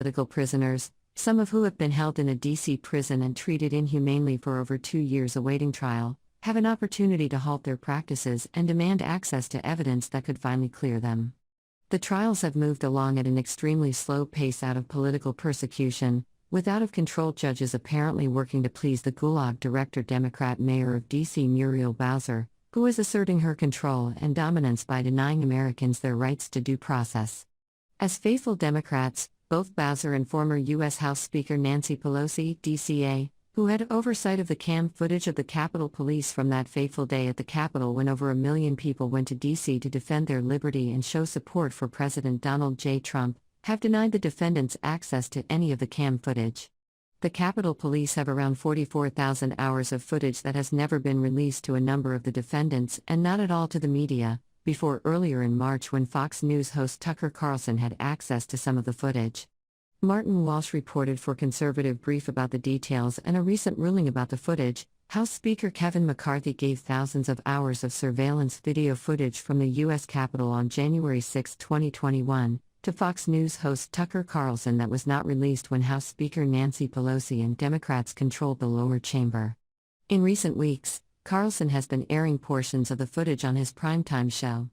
political prisoners, some of who have been held in a D.C. prison and treated inhumanely for over 2 years awaiting trial, have an opportunity to halt their practices and demand access to evidence that could finally clear them. The trials have moved along at an extremely slow pace out of political persecution, with out-of-control judges apparently working to please the Gulag director Democrat mayor of D.C. Muriel Bowser, who is asserting her control and dominance by denying Americans their rights to due process. As faithful Democrats, both Bowser and former U.S. House Speaker Nancy Pelosi, DCA, who had oversight of the cam footage of the Capitol Police from that fateful day at the Capitol when over 1 million people went to D.C. to defend their liberty and show support for President Donald J. Trump, have denied the defendants access to any of the cam footage. The Capitol Police have around 44,000 hours of footage that has never been released to a number of the defendants and not at all to the media, before earlier in March when Fox News host Tucker Carlson had access to some of the footage. Martin Walsh reported for Conservative Brief about the details and a recent ruling about the footage. House Speaker Kevin McCarthy gave thousands of hours of surveillance video footage from the U.S. Capitol on January 6, 2021, to Fox News host Tucker Carlson that was not released when House Speaker Nancy Pelosi and Democrats controlled the lower chamber. In recent weeks, Carlson has been airing portions of the footage on his primetime show.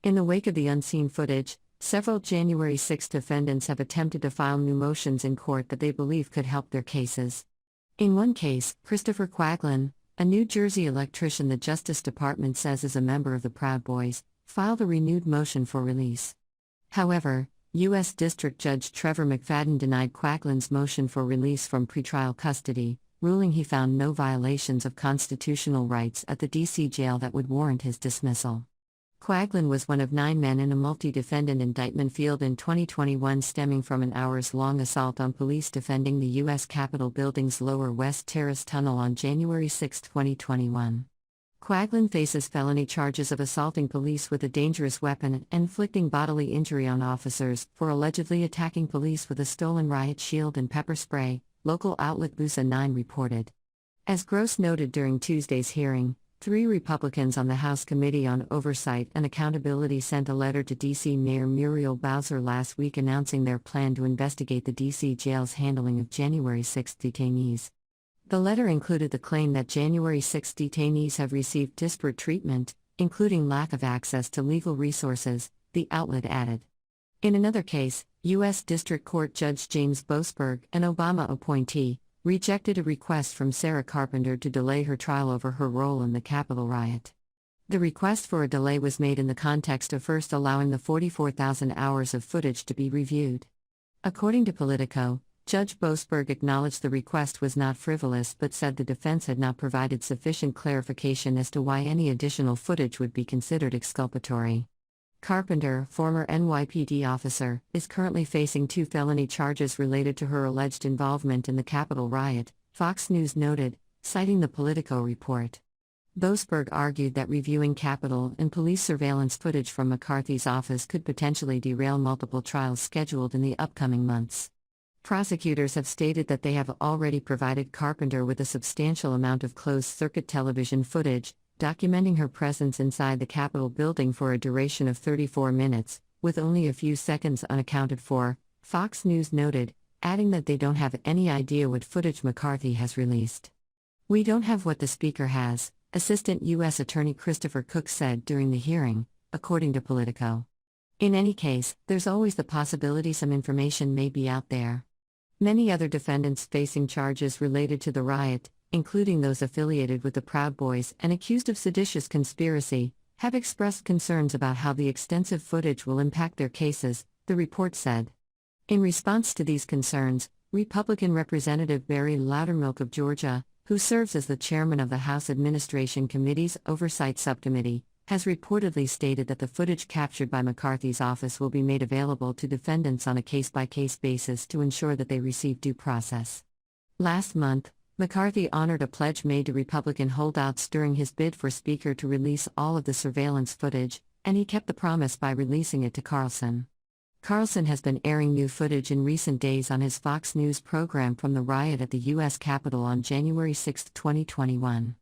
In the wake of the unseen footage, several January 6 defendants have attempted to file new motions in court that they believe could help their cases. In one case, Christopher Quaglin, a New Jersey electrician the Justice Department says is a member of the Proud Boys, filed a renewed motion for release. However, U.S. District Judge Trevor McFadden denied Quaglin's motion for release from pretrial custody, ruling he found no violations of constitutional rights at the D.C. jail that would warrant his dismissal. Quaglin was one of 9 men in a multi-defendant indictment filed in 2021 stemming from an hours-long assault on police defending the U.S. Capitol building's Lower West Terrace tunnel on January 6, 2021. Quaglin faces felony charges of assaulting police with a dangerous weapon and inflicting bodily injury on officers for allegedly attacking police with a stolen riot shield and pepper spray, local outlet Busa 9 reported. As Gross noted during Tuesday's hearing, 3 Republicans on the House Committee on Oversight and Accountability sent a letter to D.C. Mayor Muriel Bowser last week announcing their plan to investigate the D.C. jail's handling of January 6 detainees. The letter included the claim that January 6 detainees have received disparate treatment, including lack of access to legal resources, the outlet added. In another case, U.S. District Court Judge James Boasberg, an Obama appointee, rejected a request from Sarah Carpenter to delay her trial over her role in the Capitol riot. The request for a delay was made in the context of first allowing the 44,000 hours of footage to be reviewed. According to Politico, Judge Boasberg acknowledged the request was not frivolous but said the defense had not provided sufficient clarification as to why any additional footage would be considered exculpatory. Carpenter, former NYPD officer, is currently facing 2 felony charges related to her alleged involvement in the Capitol riot, Fox News noted, citing the Politico report. Boasberg argued that reviewing Capitol and police surveillance footage from McCarthy's office could potentially derail multiple trials scheduled in the upcoming months. Prosecutors have stated that they have already provided Carpenter with a substantial amount of closed-circuit television footage, documenting her presence inside the Capitol building for a duration of 34 minutes, with only a few seconds unaccounted for, Fox News noted, adding that they don't have any idea what footage McCarthy has released. "We don't have what the Speaker has," Assistant U.S. Attorney Christopher Cook said during the hearing, according to Politico. In any case, there's always the possibility some information may be out there. Many other defendants facing charges related to the riot, including those affiliated with the Proud Boys and accused of seditious conspiracy, have expressed concerns about how the extensive footage will impact their cases, the report said. In response to these concerns, Republican Representative Barry Loudermilk of Georgia, who serves as the chairman of the House Administration Committee's Oversight Subcommittee, has reportedly stated that the footage captured by McCarthy's office will be made available to defendants on a case-by-case basis to ensure that they receive due process. Last month, McCarthy honored a pledge made to Republican holdouts during his bid for Speaker to release all of the surveillance footage, and he kept the promise by releasing it to Carlson. Carlson has been airing new footage in recent days on his Fox News program from the riot at the U.S. Capitol on January 6, 2021.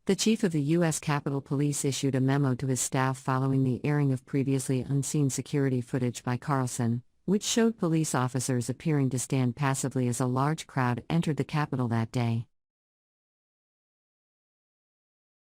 The chief of the U.S. Capitol Police issued a memo to his staff following the airing of previously unseen security footage by Carlson, which showed police officers appearing to stand passively as a large crowd entered the Capitol that day.